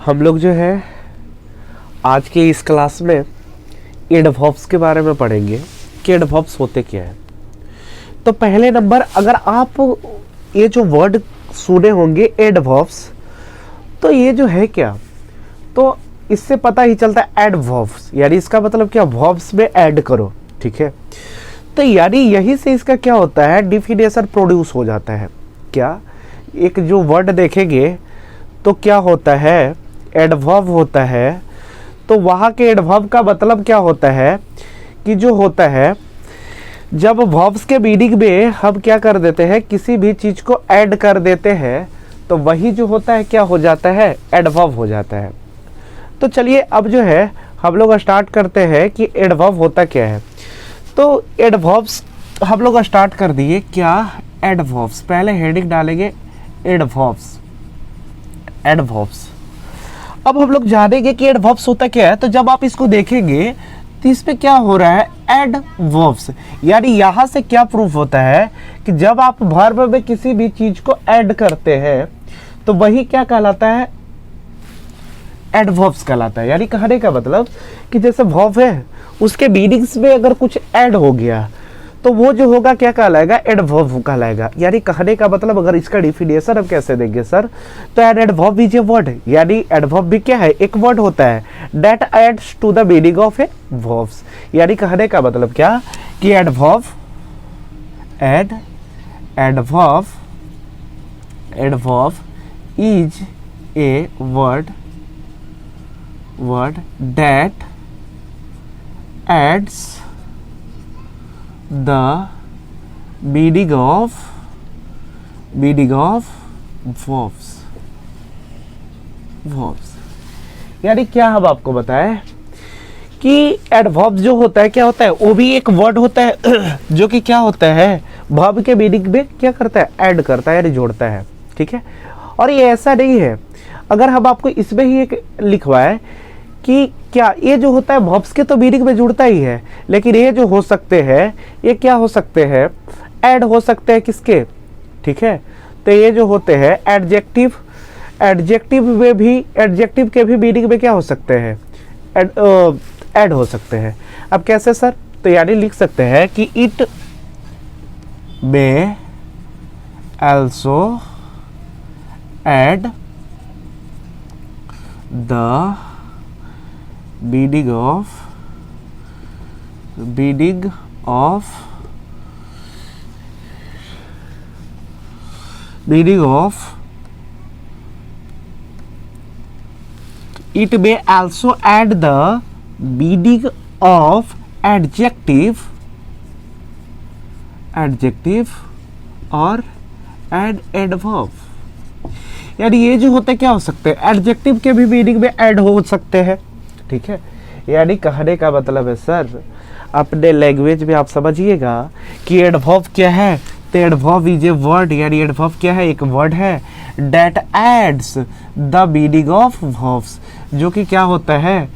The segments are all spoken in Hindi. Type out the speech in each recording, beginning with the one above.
हम लोग जो है आज के इस क्लास में एडवर्ब्स के बारे में पढ़ेंगे कि एडवर्ब्स होते क्या है। तो पहले नंबर, अगर आप ये जो वर्ड सुने होंगे एडवर्ब्स, तो ये जो है क्या, तो इससे पता ही चलता है एडवर्ब्स, यानी इसका मतलब क्या, वर्ब्स में ऐड करो। ठीक है, तो यानी यही से इसका क्या होता है, डिफिनेशन प्रोड्यूस हो जाता है। क्या, एक जो वर्ड देखेंगे तो क्या होता है, एडवर्ब होता है। तो वहाँ के एडवर्ब का मतलब क्या होता है कि जो होता है, जब वर्ब्स के मीनिंग में हम क्या कर देते हैं, किसी भी चीज़ को ऐड कर देते हैं, तो वही जो होता है क्या हो जाता है, एडवर्ब हो जाता है। तो चलिए अब जो है हम लोग स्टार्ट करते हैं कि एडवर्ब होता क्या है। तो एडवर्ब्स हम लोग स्टार्ट कर दिए। क्या, एडवर्ब्स, पहले हेडिंग डालेंगे एडवर्ब्स। एडवर्ब्स, अब हम लोग जानेंगे कि एडवर्ब्स होता क्या है। तो जब आप इसको देखेंगे तो इसमें क्या हो रहा है, एडवर्ब्स, यानी यहाँ से क्या प्रूफ होता है कि जब आप वर्ब में किसी भी चीज को ऐड करते हैं तो वही क्या कहलाता है, एडवर्ब्स कहलाता है। यानी कहने का मतलब कि जैसे वर्ब है उसके मीनिंग्स में अगर कुछ ऐड हो गया तो वो जो होगा क्या कहलाएगा, एडवर्ब कहलाएगा। यानी कहने का मतलब, अगर इसका डिफिनेशन हम कैसे देंगे सर, तो an adverb is a word, यानी एडवर्ब भी क्या है, एक वर्ड होता है that adds to the meaning of a verbs. यानी कहने का मतलब क्या कि adverb is a word that adds the meaning of verbs। यानी क्या हम आपको बताएं कि एडवर्ब जो होता है क्या होता है, वो भी एक वर्ड होता है जो कि क्या होता है, वर्ब के मीनिंग में क्या करता है, ऐड करता है यानी जोड़ता है। ठीक है, और ये ऐसा नहीं है, अगर हम आपको इसमें ही एक लिखवाए कि क्या ये जो होता है वर्ब्स के तो मीनिंग में जुड़ता ही है, लेकिन ये जो हो सकते हैं, ये क्या हो सकते हैं, ऐड हो सकते हैं किसके। ठीक है, तो ये जो होते हैं एडजेक्टिव, एडजेक्टिव में भी, एडजेक्टिव के भी मीनिंग में क्या हो सकते हैं, ऐड हो सकते हैं। अब कैसे सर, तो यानी लिख सकते हैं कि it may also add the meaning of it may also add the meaning of adjective or an adverb। यानी ये जो होते क्या हो सकते हैं, एडजेक्टिव के भी मीनिंग में ऐड हो सकते हैं। ठीक है, यानी कहने का मतलब है सर, अपने लैंग्वेज में आप समझिएगा कि एडवर्ब क्या है, तो एडवर्ब इज ए वर्ड, यानी एडवर्ब क्या है, एक वर्ड है that ads the meaning of verbs, जो कि क्या होता है,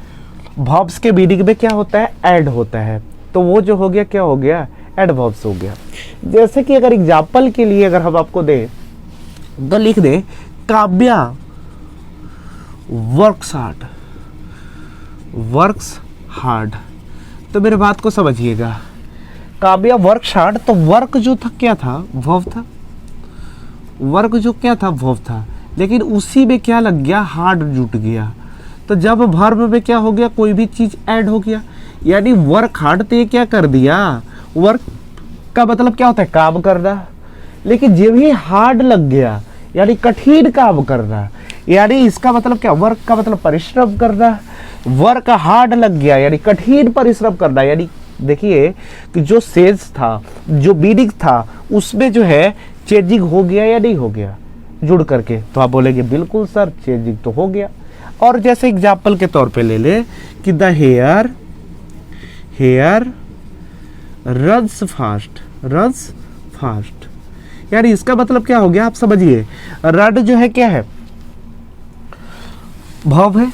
वर्ब्स के मीनिंग में क्या होता है, ऐड होता है। तो वो जो हो गया क्या हो गया, एडवर्ब्स हो गया। जैसे कि अगर एग्जाम्पल के लिए अगर हम आपको दें तो लिख दे, काव्या वर्क्स हार्ड। तो मेरे बात को समझिएगा, काव्या वर्क्स हार्ड, तो वर्क जो था क्या था, वर्ब था, वर्क जो क्या था, वर्ब था, लेकिन उसी में क्या लग गया, हार्ड जुट गया। तो जब वर्ब में क्या हो गया, कोई भी चीज ऐड हो गया, यानी वर्क हार्ड, तो ये क्या कर दिया, वर्क का मतलब क्या होता है, काम करना, लेकिन जब ही हार्ड लग गया यानी कठिन काम करना, यानी इसका मतलब क्या, वर्क का मतलब परिश्रम करना, वर्क हार्ड लग गया यानी कठिन परिश्रम करना। यानी देखिए कि जो सेंस था, जो मीनिंग था, उसमें जो है चेंजिंग हो गया या नहीं हो गया जुड़ करके। तो आप बोलेंगे बिल्कुल सर चेंजिंग तो हो गया। और जैसे एग्जाम्पल के तौर पे ले ले कि द हेयर रन्स फास्ट, यानी इसका मतलब क्या हो गया, आप समझिए, रन जो है क्या है, वर्ब है,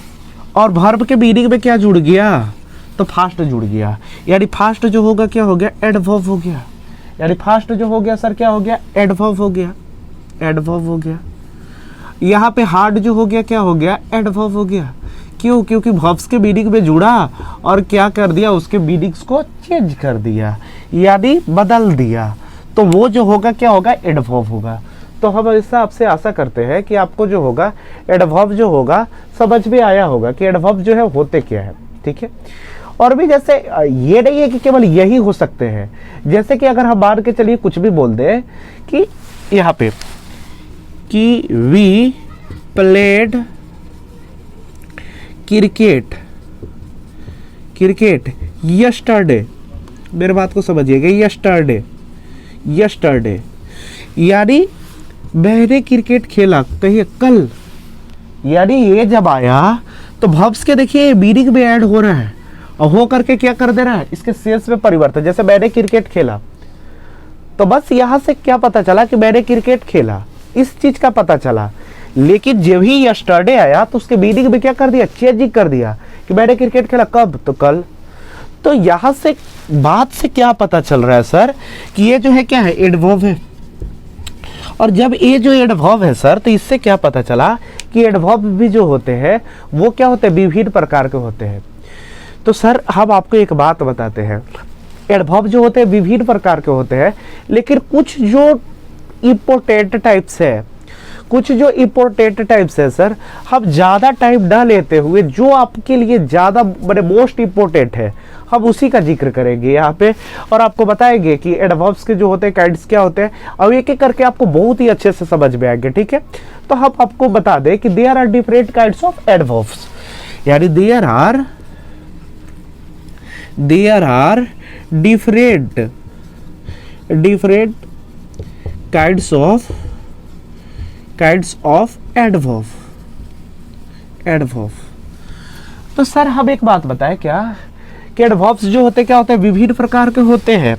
और वर्ब के मीनिंग में क्या जुड़ गया, तो फास्ट जुड़ गया। यानी फास्ट जो होगा क्या हो गया, एडवर्ब हो गया। यानी फास्ट जो हो गया सर क्या हो गया, एडवर्ब हो गया, एडवर्ब हो गया। यहाँ पे हार्ड जो हो गया क्या हो गया, एडवर्ब हो गया। क्यों? क्योंकि वर्ब्स के मीनिंग में जुड़ा और क्या कर दिया, उसके मीनिंग्स को चेंज कर दिया, यानी बदल दिया। तो वो जो होगा क्या होगा, एडवर्ब होगा। तो हम इससे आपसे आशा करते हैं कि आपको जो होगा एडवर्ब जो होगा समझ में आया होगा कि एडवर्ब जो है होते क्या है। ठीक है, और भी जैसे ये नहीं है कि केवल यही हो सकते हैं। जैसे कि अगर हम मान के चलिए कुछ भी बोल दें कि यहाँ पे कि वी प्लेड क्रिकेट यस्टरडे, मेरे बात को समझिएगा, यस्टरडे यानी मैंने क्रिकेट खेला, कहिए कल। यानी ये जब आया तो वर्ब्स के देखिए मीनिंग में ऐड हो रहा है और हो करके क्या कर दे रहा है, इसके सेंस में परिवर्तन। जैसे मैंने क्रिकेट खेला, तो बस यहां से क्या पता चला कि मैंने क्रिकेट खेला, इस चीज का पता चला। लेकिन जब ही यस्टरडे आया तो उसके मीनिंग में क्या कर दिया, चेंज कर दिया कि मैंने क्रिकेट खेला कब, तो कल। तो यहां से बात से क्या पता चल रहा है सर कि ये जो है क्या है, एडवर्ब है। और जब ये जो एडवर्ब है सर, तो इससे क्या पता चला कि एडवर्ब भी जो होते हैं वो क्या होते हैं, विभिन्न प्रकार के होते हैं। तो सर हम आपको एक बात बताते हैं, एडवर्ब जो होते हैं विभिन्न प्रकार के होते हैं, लेकिन कुछ जो इंपॉर्टेंट टाइप्स है, सर, हम ज़्यादा टाइम ना लेते हुए जो आपके लिए ज़्यादा बड़े मोस्ट इंपॉर्टेंट है, हम उसी का जिक्र करेंगे यहाँ पे और आपको बताएंगे कि एडवर्ब्स के जो होते हैं काइंड्स क्या होते हैं, और एक एक करके आपको बहुत ही अच्छे से समझ में आएंगे। ठीक है, तो हम आपको बता दें कि there are different kinds of adverbs, यानी there are different kinds of adverb. तो सर हम एक बात बताएं क्या कि एडवर्ब्स जो होते क्या होते हैं, विभिन्न प्रकार के होते हैं।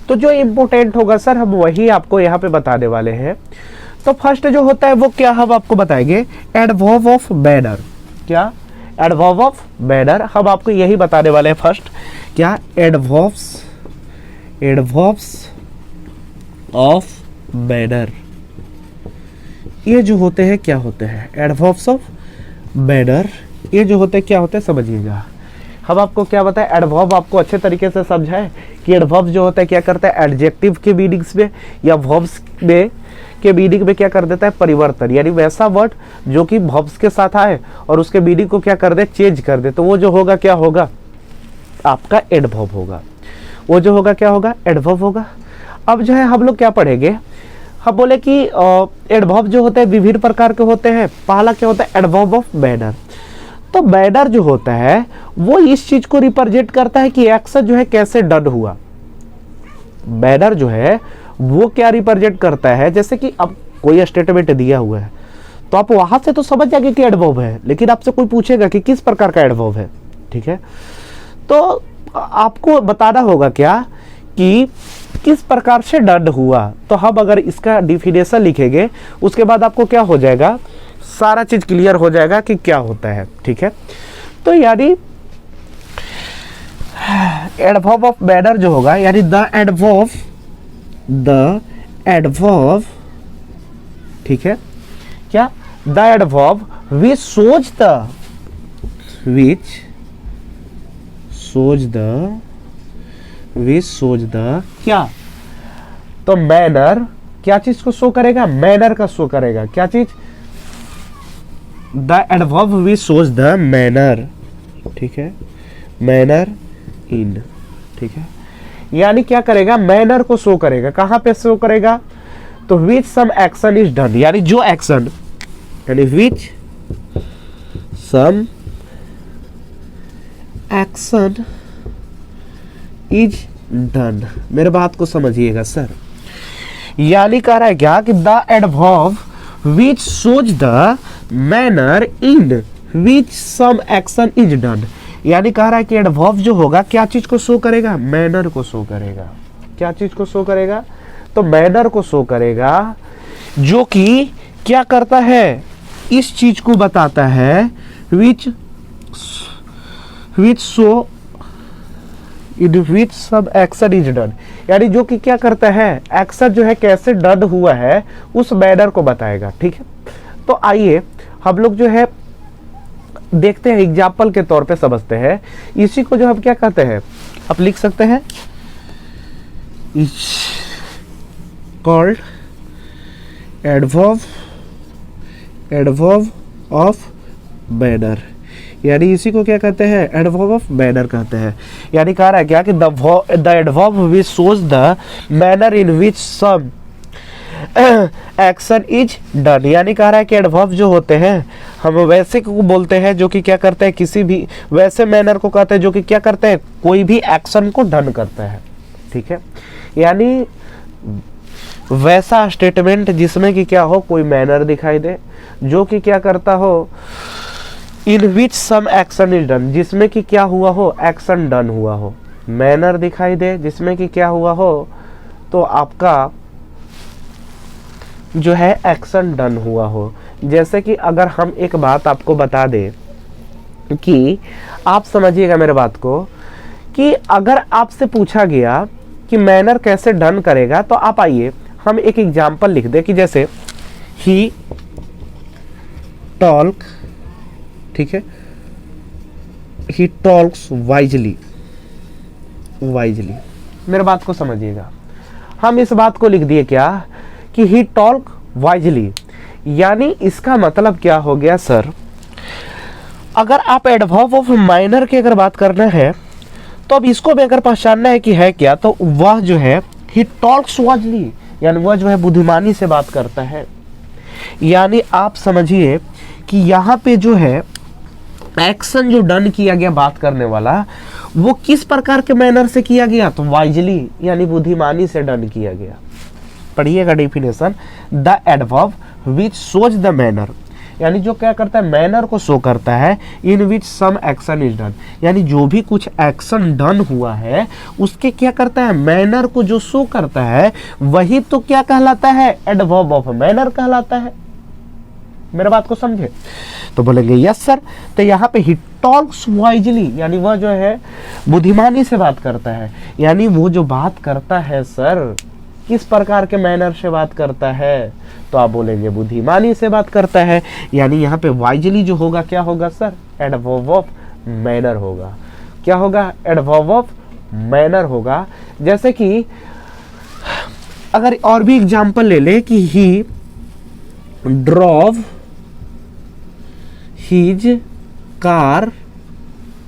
तो जो इंपॉर्टेंट होगा सर हम वही आपको यहाँ पे बताने वाले हैं। तो फर्स्ट जो होता है वो क्या हम आपको बताएंगे, एडवर्ब ऑफ मैनर। क्या, एडवर्ब ऑफ मैनर, हम आपको यही बताने वाले हैं फर्स्ट। क्या, एडवर्ब्स ऑफ मैनर, ये जो होते हैं क्या होते हैं, एडवर्ब्स ऑफ मैनर, ये जो होते हैं क्या होते हैं समझिएगा। हम आपको क्या बताएं, एडवर्ब आपको अच्छे तरीके से समझाएं कि एडवर्ब जो होता है क्या करता है, एडजेक्टिव के मीनिंग्स में या वर्ब्स में के मीनिंग में क्या कर देता है, परिवर्तन। यानी वैसा वर्ड जो कि वर्ब्स के साथ आए और उसके मीनिंग को क्या कर दे, चेंज कर दे, तो वो जो होगा क्या होगा, आपका एडवर्ब होगा। वो जो होगा क्या होगा, एडवर्ब होगा। अब जो है हम लोग क्या पढ़ेंगे, हम बोले कि एडवर्ब जो होते हैं विभिन्न प्रकार के होते हैं। पहला क्या होता है, एडवर्ब ऑफ मैनर। तो मैनर जो होता है वो इस चीज को रिप्रेजेंट करता है कि एक्शन जो है कैसे डन हुआ। मैनर जो है वो क्या रिप्रेजेंट करता है, जैसे कि अब कोई स्टेटमेंट दिया हुआ है तो आप वहां से तो समझ जाएंगे कि एडवर्ब है, लेकिन आपसे कोई पूछेगा कि किस प्रकार का एडवर्ब है, ठीक है, तो आपको बताना होगा क्या कि किस प्रकार से डन हुआ। तो हम अगर इसका डिफिनेशन लिखेंगे उसके बाद आपको क्या हो जाएगा, सारा चीज क्लियर हो जाएगा कि क्या होता है। ठीक है, तो यानी एडवर्ब ऑफ मैनर जो होगा, यानी द एडवर्ब, ठीक है, क्या, the adverb which shows the क्या, तो मैनर क्या चीज को शो करेगा, मैनर का शो करेगा। क्या चीज, the adverb which shows the manner, ठीक है, मैनर इन, ठीक है, यानी क्या करेगा, मैनर को शो करेगा। कहां पे शो करेगा, तो विच सम एक्शन इज डन, यानी जो एक्शन, यानी विच सम एक्शन इज डन। मेरे बात को समझिएगा सर, यानी कह रहा है क्या कि the adverb which shows the manner in which some action is done, यानी कह रहा है कि एडवर्ब जो होगा क्या चीज को शो करेगा, मैनर को शो करेगा। क्या चीज को शो करेगा, तो मैनर को शो करेगा, जो कि क्या करता है, इस चीज को बताता है, विच सो इन विच सब एक्शन इज डन, यानी जो कि क्या करता है, एक्शन जो है कैसे डन हुआ है उस मैनर को बताएगा। ठीक है, तो आइए हम लोग जो है देखते हैं, एग्जाम्पल के तौर पे समझते हैं। इसी को जो हम क्या कहते हैं, आप लिख सकते हैं is called adverb of manner, यानी इसी को क्या कहते हैं, एडवर्ब ऑफ मैनर कहते हैं। यानी कह रहा है क्या कि the adverb which shows the manner in which some action is done, यानी कह रहा है कि एडवर्ब जो होते हैं हम वैसे को बोलते हैं जो कि क्या करते हैं, किसी भी वैसे मैनर को कहते हैं जो कि क्या करते हैं, कोई भी एक्शन को डन करता है। ठीक है, यानी वैसा स्टेटमेंट जिसमें कि क्या हो, कोई मैनर दिखाई दे जो कि क्या करता हो, इन which some action is done, जिसमें कि क्या हुआ हो, एक्शन डन हुआ हो। मैनर दिखाई दे जिसमें कि क्या हुआ हो, तो आपका जो है एक्शन डन हुआ हो। जैसे कि अगर हम एक बात आपको बता दें कि आप समझिएगा मेरे बात को, कि अगर आपसे पूछा गया कि मैनर कैसे डन करेगा, तो आप आइए हम एक एग्जाम्पल लिख दें कि जैसे ही टॉल्क, ठीक है, ही टॉल्क्स वाइजली, मेरे बात को समझिएगा। हम इस बात को लिख दिए क्या कि ही टॉल्क वाइजली, यानी इसका मतलब क्या हो गया सर, अगर आप एडवर्ब ऑफ माइनर की अगर बात करना है तो अब इसको भी अगर पहचानना है कि है क्या, तो वह जो है ही टॉल्क्स वाइजली, यानी वह जो है बुद्धिमानी से बात करता है। यानी आप समझिए कि यहाँ पे जो है एक्शन जो डन किया गया बात करने वाला, वो किस प्रकार के मैनर से किया गया, तो वाइजली यानी बुद्धिमानी से डन किया गया। पढ़िएगा definition, the adverb which shows the manner, यानी जो क्या करता है, मैनर को शो करता है, इन which some action is done, यानी जो भी कुछ एक्शन डन हुआ है उसके क्या करता है, मैनर को जो शो करता है वही तो क्या कहलाता है, एडवर्ब ऑफ मैनर कहलाता है। मेरे बात को समझे, तो बोलेंगे यस सर। तो यहाँ पे ही टॉक्स वाइजली, यानी वह जो है बुद्धिमानी से बात करता है, यानी वो जो बात करता है सर किस प्रकार के मैनर से बात करता है, तो आप बोलेंगे बुद्धिमानी से बात करता है। यानी यहाँ पे वाइजली जो होगा क्या होगा सर, एडवर्ब ऑफ मैनर होगा। क्या होगा, एडवर्ब ऑफ मैनर होगा। जैसे कि अगर और भी एग्जांपल ले ले कि ही ड्रॉव हिज कार,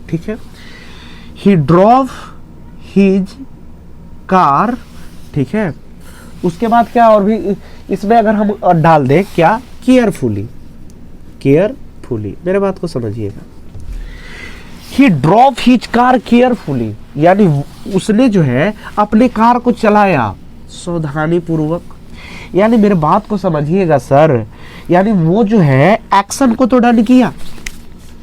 ठीक है, ही ड्रॉव हिज कार, ठीक है। उसके बाद क्या और भी इसमें अगर हम डाल दें क्या, केयरफुली, मेरे बात को समझिएगा। ही ड्रॉव हिज कार केयरफुली, यानी उसने जो है अपने कार को चलाया सावधानी पूर्वक। यानी मेरे बात को समझिएगा सर, यानी वो जो है एक्शन को तो डन किया,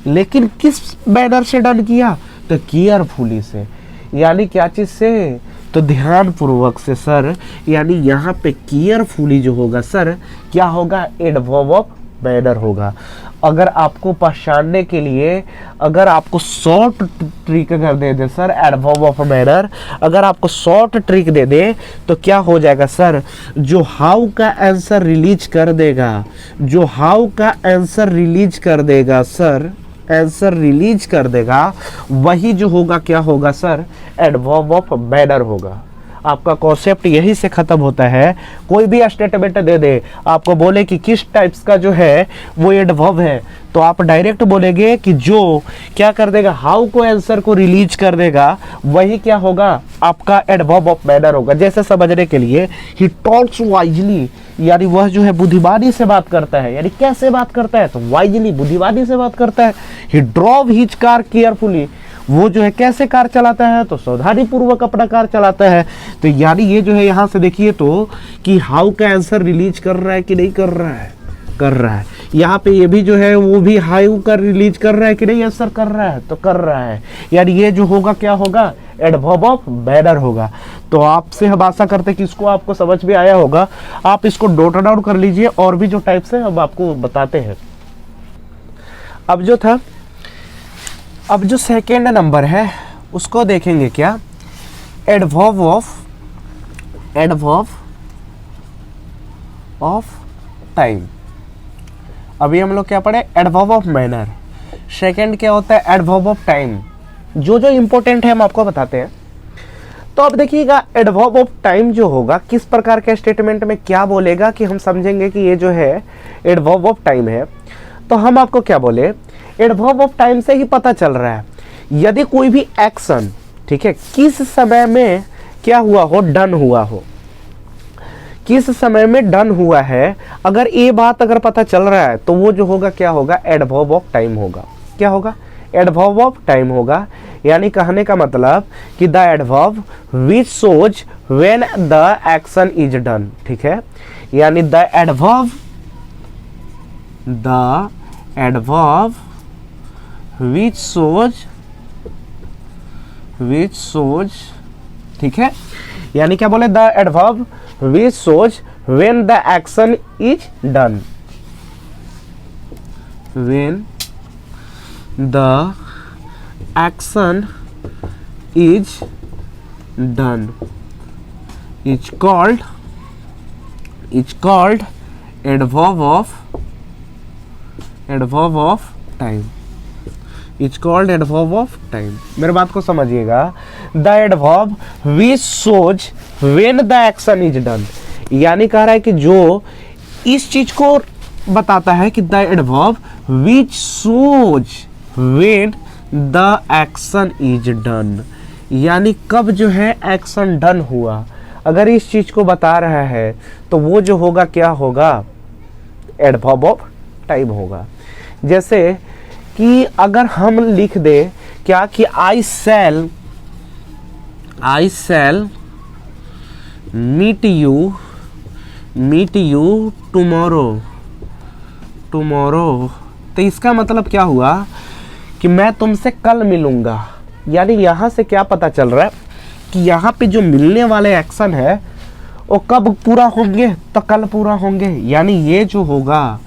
लेकिन किस मैनर से डन किया, तो केयरफुली से, यानी क्या चीज से, तो ध्यान पूर्वक से सर। यानी यहाँ पे केयरफुली जो होगा सर क्या होगा, एडवर्ब ऑफ मैनर होगा। अगर आपको पहचानने के लिए अगर आपको शॉर्ट ट्रिक अगर दे दे सर एडवर्ब ऑफ मैनर, अगर आपको शॉर्ट ट्रिक दे दे तो क्या हो जाएगा सर, जो हाउ का आंसर रिलीज कर देगा, जो हाउ का आंसर रिलीज कर देगा सर, आंसर रिलीज कर देगा, वही जो होगा क्या होगा सर, एडवर्ब ऑफ मैनर होगा। आपका कॉन्सेप्ट यही से खत्म होता है। कोई भी स्टेटमेंट दे दे, आपको बोले कि किस टाइप्स का जो है वो एडवर्ब है, तो आप डायरेक्ट बोलेंगे कि जो क्या कर देगा, हाउ को आंसर को रिलीज कर देगा, वही क्या होगा, आपका एडवर्ब ऑफ मैनर होगा। जैसे समझने के लिए, ही टॉक्स वाइजली, यानी वह जो है बुद्धिमानी से बात करता है। यानी कैसे बात करता है, तो वाइजली, बुद्धिमानी से बात करता है। ही ड्रॉव हिज कार केयरफुली, वो जो है कैसे कार चलाता है, तो सावधानी पूर्वक अपना कार चलाता है। तो यानी ये जो है यहाँ से देखिए तो कि हाउ का आंसर रिलीज कर रहा है कि नहीं कर रहा है, कर रहा है। यहाँ पे ये भी जो है वो भी हाउ का रिलीज कर रहा है कि नहीं, आंसर कर रहा है, तो कर रहा है। यानी ये जो होगा क्या होगा, एडवर्ब ऑफ मैनर होगा। तो आपसे हम आशा करते हैं कि इसको आपको समझ में आया होगा। आप इसको नोट डाउन कर लीजिए, और भी जो टाइप्स है हम आपको बताते हैं। अब जो था, अब जो सेकेंड नंबर है उसको देखेंगे क्या, एडवर्ब ऑफ टाइम। अभी हम लोग क्या पढ़े, एडवर्ब ऑफ मैनर। सेकंड क्या होता है, एडवर्ब ऑफ टाइम। जो जो इंपॉर्टेंट है हम आपको बताते हैं। तो अब देखिएगा एडवर्ब ऑफ टाइम जो होगा किस प्रकार के स्टेटमेंट में क्या बोलेगा कि हम समझेंगे कि ये जो है एडवर्ब ऑफ टाइम है। तो हम आपको क्या बोले, एडवर्ब ऑफ टाइम से ही पता चल रहा है यदि कोई भी एक्शन, ठीक है, किस समय में क्या हुआ हो, डन हुआ हो, किस समय में डन हुआ है, अगर ये बात अगर पता चल रहा है तो वो जो होगा क्या होगा, एडवर्ब ऑफ टाइम होगा। क्या होगा, एडवर्ब ऑफ टाइम होगा। यानी कहने का मतलब कि the adverb which shows when the action is done, ठीक है। यानी द एडवर्ब विच शोज, ठीक है। यानी क्या बोले, the adverb which shows when the action is done, when the action is done is called adverb of time, is called adverb of time। मेरे बात को समझिएगा, the adverb which shows when the action is done, यानी कह रहा है कि जो इस चीज को बताता है कि the adverb which shows when the action is done, यानी कब जो है एक्शन डन हुआ, अगर इस चीज को बता रहा है तो वो जो होगा क्या होगा, एडवर्ब ऑफ टाइम होगा। जैसे कि अगर हम लिख दे क्या कि आई शैल मीट यू टुमारो, तो इसका मतलब क्या हुआ कि मैं तुमसे कल मिलूंगा। यानी यहां से क्या पता चल रहा है कि यहाँ पे जो मिलने वाले एक्शन है वो कब पूरा होंगे, तो कल पूरा होंगे। यानी ये जो होगा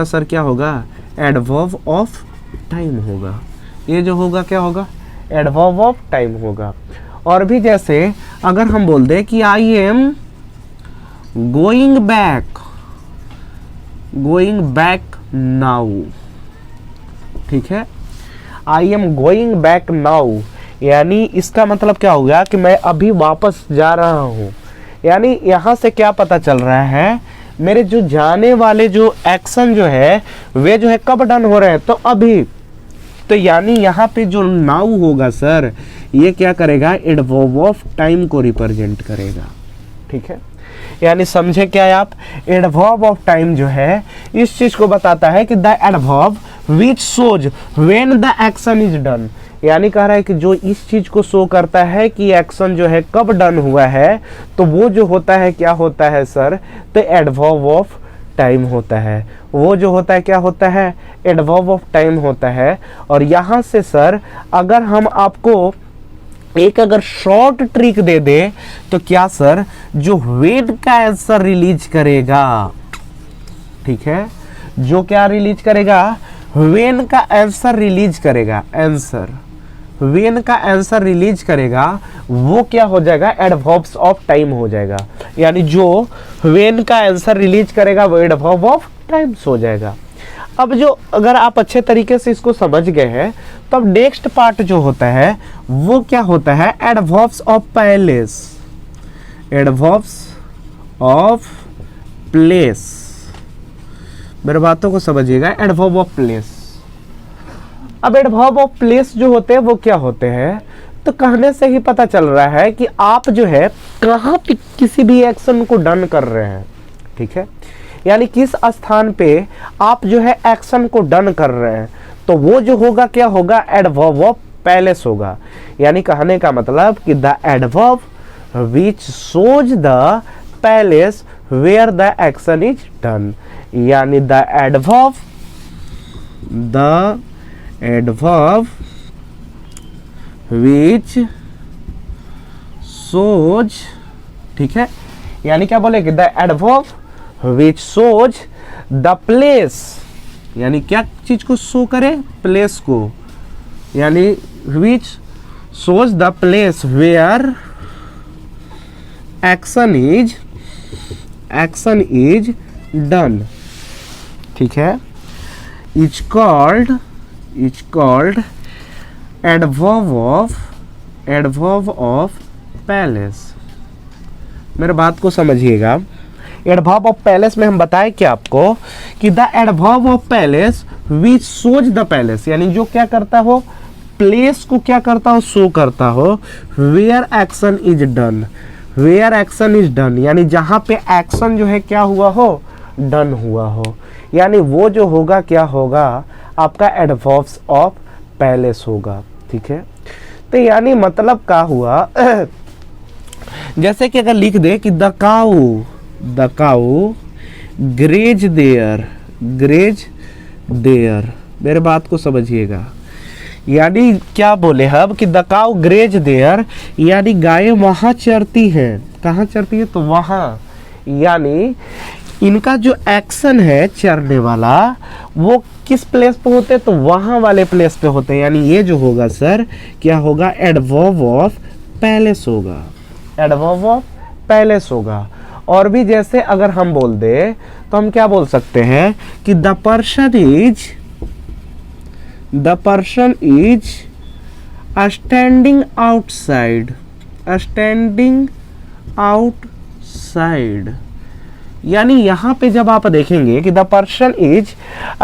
सर क्या होगा, एडवर्ब ऑफ टाइम होगा। ये जो होगा क्या होगा, एडवर्ब ऑफ टाइम होगा। और भी जैसे अगर हम बोल दे कि I am going back now, ठीक है, I am going back now, यानी इसका मतलब क्या होगा कि मैं अभी वापस जा रहा हूं। यानी यहां से क्या पता चल रहा है, मेरे जो जाने वाले जो एक्शन जो है वे जो है कब डन हो रहे हैं, तो अभी। तो यानी यहाँ पे जो नाउ होगा सर, ये क्या करेगा, एडवर्ब ऑफ टाइम को रिप्रेजेंट करेगा, ठीक है। यानी समझे क्या है आप, एडवर्ब ऑफ टाइम जो है इस चीज को बताता है कि the adverb which shows when the action is done, यानी कह रहा है कि जो इस चीज को शो करता है कि एक्शन जो है कब डन हुआ है, तो वो जो होता है क्या होता है सर, तो एडवर्ब ऑफ टाइम होता है। वो जो होता है क्या होता है, एडवर्ब ऑफ टाइम होता है। और यहाँ से सर अगर हम आपको एक अगर शॉर्ट ट्रिक दे दे तो क्या सर, जो व्हेन का आंसर रिलीज करेगा, ठीक है, जो क्या रिलीज करेगा, व्हेन का आंसर रिलीज करेगा, व्हेन का आंसर रिलीज करेगा, वो क्या हो जाएगा, एडवर्ब्स ऑफ टाइम हो जाएगा। यानी जो व्हेन का आंसर रिलीज करेगा वो एडवर्ब ऑफ टाइम्स हो जाएगा। अब जो अगर आप अच्छे तरीके से इसको समझ गए हैं तो अब नेक्स्ट पार्ट जो होता है वो क्या होता है, adverbs of place, adverbs of place. मेरे बातों को समझिएगा, एडवर्ब ऑफ प्लेस। अब एडवर्ब ऑफ प्लेस जो होते हैं वो क्या होते हैं, तो कहने से ही पता चल रहा है कि आप जो है कहाँ पे किसी भी एक्शन को डन कर रहे हैं, ठीक है। यानी किस स्थान पे आप जो है एक्शन को डन कर रहे हैं, तो वो जो होगा क्या होगा, एडवर्ब ऑफ प्लेस होगा। यानी कहने का मतलब कि the adverb which shows the place where the action is done, यानी द एडवर्ब विच शोज, ठीक है। यानी क्या बोलेगे, the adverb which shows the place, यानी क्या चीज को शो करे, प्लेस को, यानी which shows the place where action is done, ठीक है, is called adverb of palace. मेरे बात को समझिएगा, एडवर्ब ऑफ पैलेस में हम बताए क्या आपको कि the adverb of palace which shows the palace, यानी जो क्या करता हो, प्लेस को क्या करता हो, शो करता हो, where action is done, where action is done, यानी जहां पे एक्शन जो है क्या हुआ हो, डन हुआ हो, यानी वो जो होगा क्या होगा, आपका एडवर्ब्स ऑफ पैलेस होगा। ठीक है, तो यानी मतलब क्या हुआ जैसे कि अगर लिख दे कि द काऊ ग्रेज देयर, मेरे बात को समझिएगा, यानी क्या बोले हम कि द काऊ ग्रेज देयर, यानी गायें वहां चरती हैं। कहाँ चरती है, तो वहां, यानी इनका जो एक्शन है चरने वाला वो किस प्लेस पे होते हैं, तो वहां वाले प्लेस पे होते हैं, यानी ये जो होगा सर क्या होगा, एडवर्ब ऑफ पैलेस होगा, एडवर्ब ऑफ पैलेस होगा। और भी जैसे अगर हम बोल दे तो हम क्या बोल सकते हैं कि the person is standing outside, यानी यहां पे जब आप देखेंगे कि the person is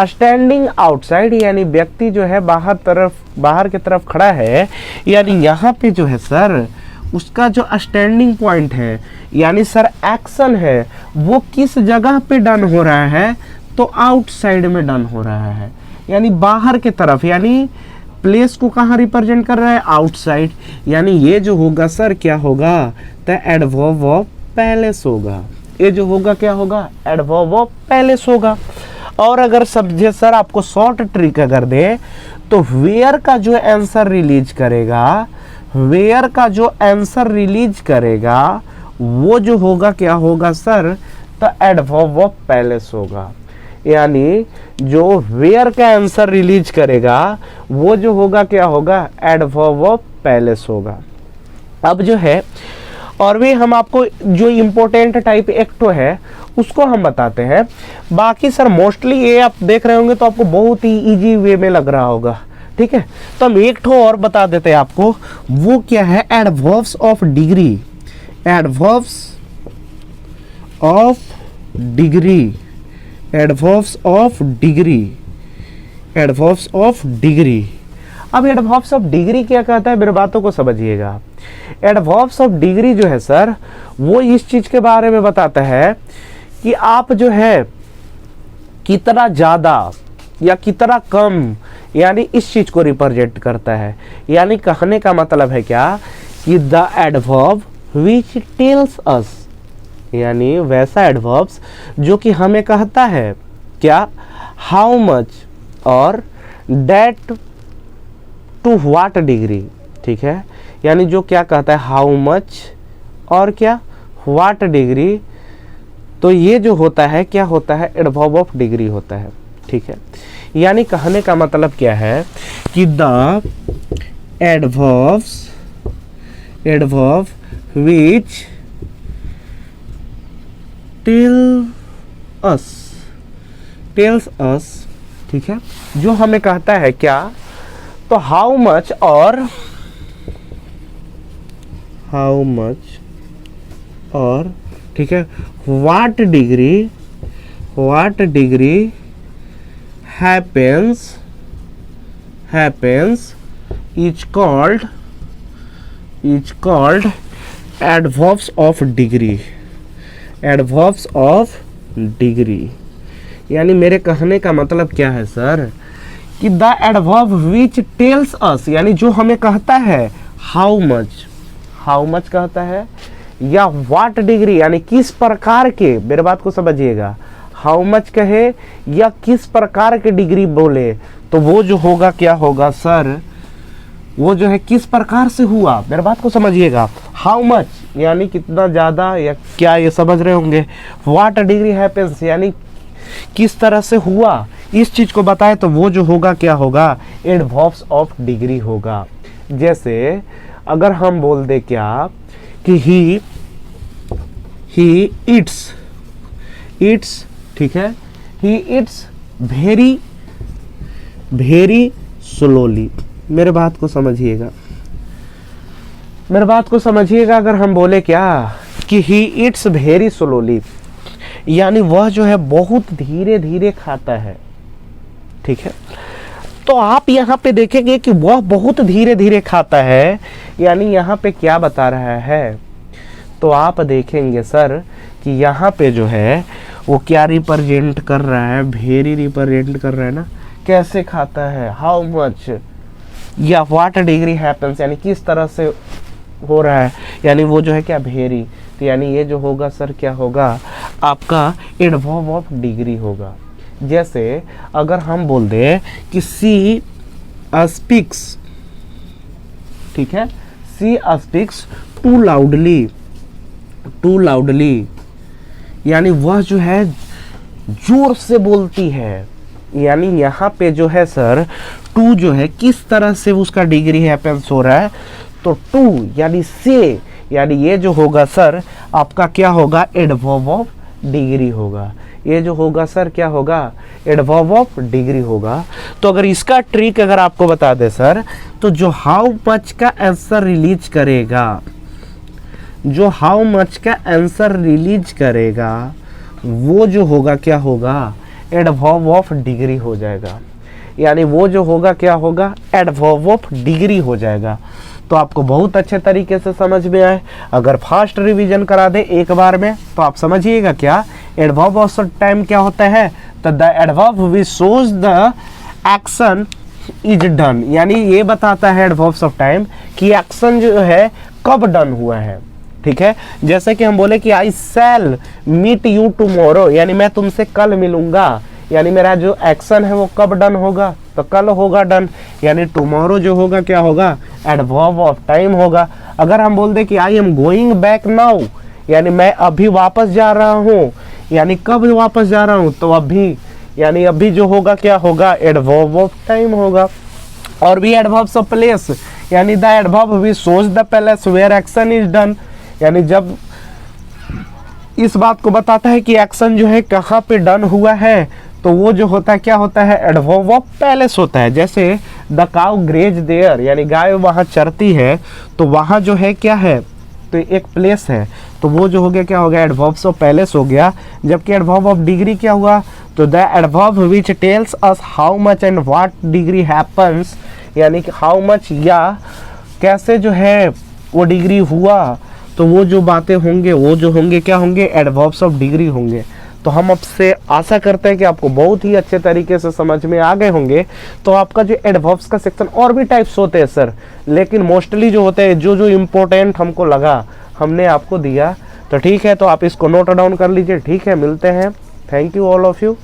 standing outside, यानी व्यक्ति जो है बाहर की तरफ खड़ा है, यानी यहां पे जो है सर उसका जो स्टैंडिंग पॉइंट है, यानी सर एक्शन है वो किस जगह पे डन हो रहा है, तो आउटसाइड में डन हो रहा है, यानी बाहर की तरफ, यानी प्लेस को कहाँ रिप्रेजेंट कर रहा है, आउटसाइड, यानी ये जो होगा सर क्या होगा, द एडवर्ब ऑफ पैलेस होगा, ये जो होगा क्या होगा, एडवर्ब ऑफ पैलेस होगा। और अगर समझे सर आपको शॉर्ट ट्रिक अगर दे तो वेयर का जो आंसर रिलीज करेगा, वो जो होगा क्या होगा सर, तो एडवर्ब ऑफ पैलेस होगा, यानी जो वेयर का आंसर रिलीज करेगा वो जो होगा क्या होगा, एडवर्ब ऑफ पैलेस होगा। अब जो है और भी हम आपको जो इम्पोर्टेंट टाइप एक तो है उसको हम बताते हैं, बाकी सर मोस्टली ये आप देख रहे होंगे तो आपको बहुत ही इजी वे में लग रहा होगा। ठीक है, तो हम एक ठो और बता देते हैं आपको, वो क्या है, adverbs of degree, adverbs of degree. अब एडवर्ब्स ऑफ डिग्री क्या कहता है, मेरे बातों को समझिएगा। एडवर्ब्स ऑफ डिग्री जो है सर वो इस चीज के बारे में बताता है कि आप जो है कितना ज्यादा या कितना कम, यानी इस चीज को रिप्रेजेंट करता है। यानी कहने का मतलब है क्या कि the adverb which tells us, यानी वैसा एडवर्ब्स जो कि हमें कहता है क्या, हाउ मच और डेट टू व्हाट डिग्री। ठीक है, यानी जो क्या कहता है हाउ मच और क्या व्हाट डिग्री, तो ये जो होता है क्या होता है, एडवर्ब ऑफ डिग्री होता है। ठीक है, यानी कहने का मतलब क्या है कि the adverb which tells us, ठीक है, जो हमें कहता है क्या, तो हाउ मच और ठीक है what degree happens is called adverbs of degree। यानी मेरे कहने का मतलब क्या है सर कि the adverb which tells us, यानी जो हमें कहता है हाउ मच कहता है, या व्हाट डिग्री यानी किस प्रकार के, मेरे बात को समझिएगा, हाउ मच कहे या किस प्रकार के डिग्री बोले, तो वो जो होगा क्या होगा सर, वो जो है किस प्रकार से हुआ, मेरे बात को समझिएगा। हाउ मच यानी कितना ज्यादा या क्या, ये समझ रहे होंगे। व्हाट डिग्री हैपेंस यानी किस तरह से हुआ, इस चीज को बताए तो वो जो होगा क्या होगा, एडवर्ब्स ऑफ डिग्री होगा। जैसे अगर हम बोल दे क्या कि ही ईट्स, ठीक है, he eats very very slowly. मेरे बात को समझिएगा, मेरे बात को समझिएगा। अगर हम बोले क्या कि ही इट्स वेरी स्लोली, यानी वह जो है बहुत धीरे धीरे खाता है, ठीक है। तो आप यहाँ पे देखेंगे कि वह बहुत धीरे धीरे खाता है, यानी यहाँ पे क्या बता रहा है, तो आप देखेंगे सर कि यहाँ पे जो है वो क्या रिप्रेजेंट कर रहा है, वेरी रिप्रेजेंट कर रहा है ना, कैसे खाता है, हाउ मच या व्हाट डिग्री हैपेंस, यानी किस तरह से हो रहा है, यानी वो जो है क्या वेरी। तो यानी ये जो होगा सर क्या होगा, आपका एडवर्ब ऑफ डिग्री होगा। जैसे अगर हम बोल दें कि सी स्पीक्स, ठीक है, she speaks too loudly, too loudly, यानी वह जो है जोर से बोलती है। यानी यहाँ पे जो है सर टू जो है किस तरह से उसका डिग्री हैपेंस हो रहा है, तो टू यानी से, यानी ये जो होगा सर आपका क्या होगा, एडवर्ब ऑफ डिग्री होगा। ये जो होगा सर क्या होगा, एडवर्ब ऑफ डिग्री होगा। तो अगर इसका ट्रिक अगर आपको बता दे सर, तो जो हाउ मच का आंसर रिलीज करेगा, जो हाउ मच का आंसर रिलीज करेगा, वो जो होगा क्या होगा, एडवर्ब ऑफ डिग्री हो जाएगा। यानी वो जो होगा क्या होगा, एडवर्ब ऑफ डिग्री हो जाएगा। तो आपको बहुत अच्छे तरीके से समझ में आए। अगर फास्ट रिवीजन करा दे एक बार में तो आप समझिएगा क्या, एडवर्ब ऑफ टाइम क्या होता है, तो the adverb which shows the action is done, यानी ये बताता है एडवर्ब्स ऑफ टाइम कि एक्शन जो है कब डन हुआ है, ठीक है। जैसे कि हम बोले कि आई शैल मीट यू टुमारो, यानी मैं तुमसे कल मिलूंगा, यानी मेरा जो एक्शन है वो कब डन होगा, तो कल होगा डन। यानी टुमारो जो होगा क्या होगा, एडवर्ब ऑफ टाइम होगा। अगर हम बोल दे कि I am going back now, यानी मैं अभी वापस जा रहा हूँ, यानी कब वापस जा रहा हूँ, तो अभी, यानी अभी जो होगा क्या होगा, एडवर्ब ऑफ टाइम होगा। और भी एडवर्ब्स ऑफ प्लेस, यानी the adverb which shows the place where action is done, यानी जब इस बात को बताता है कि एक्शन जो है कहाँ पे डन हुआ है, तो वो जो होता है क्या होता है, एडवर्ब ऑफ पैलेस होता है। जैसे द काउ ग्रेज देयर, यानी गाय वहाँ चरती है, तो वहाँ जो है क्या है, तो एक प्लेस है, तो वो जो हो गया क्या हो गया, एडवर्ब्स ऑफ पैलेस हो गया। जबकि एडवर्ब ऑफ डिग्री क्या हुआ, तो the adverb which tells us how much and what degree happens, यानी कि हाउ मच या कैसे जो है वो डिग्री हुआ, तो वो जो बातें होंगे वो जो होंगे क्या होंगे, एडवर्ब्स ऑफ डिग्री होंगे। तो हम आपसे आशा करते हैं कि आपको बहुत ही अच्छे तरीके से समझ में आ गए होंगे। तो आपका जो एडवर्ब्स का सेक्शन, और भी टाइप्स होते हैं सर, लेकिन मोस्टली जो होते हैं, जो जो इम्पोर्टेंट हमको लगा हमने आपको दिया। तो ठीक है, तो आप इसको नोट डाउन कर लीजिए। ठीक है, मिलते हैं। Thank you all of you.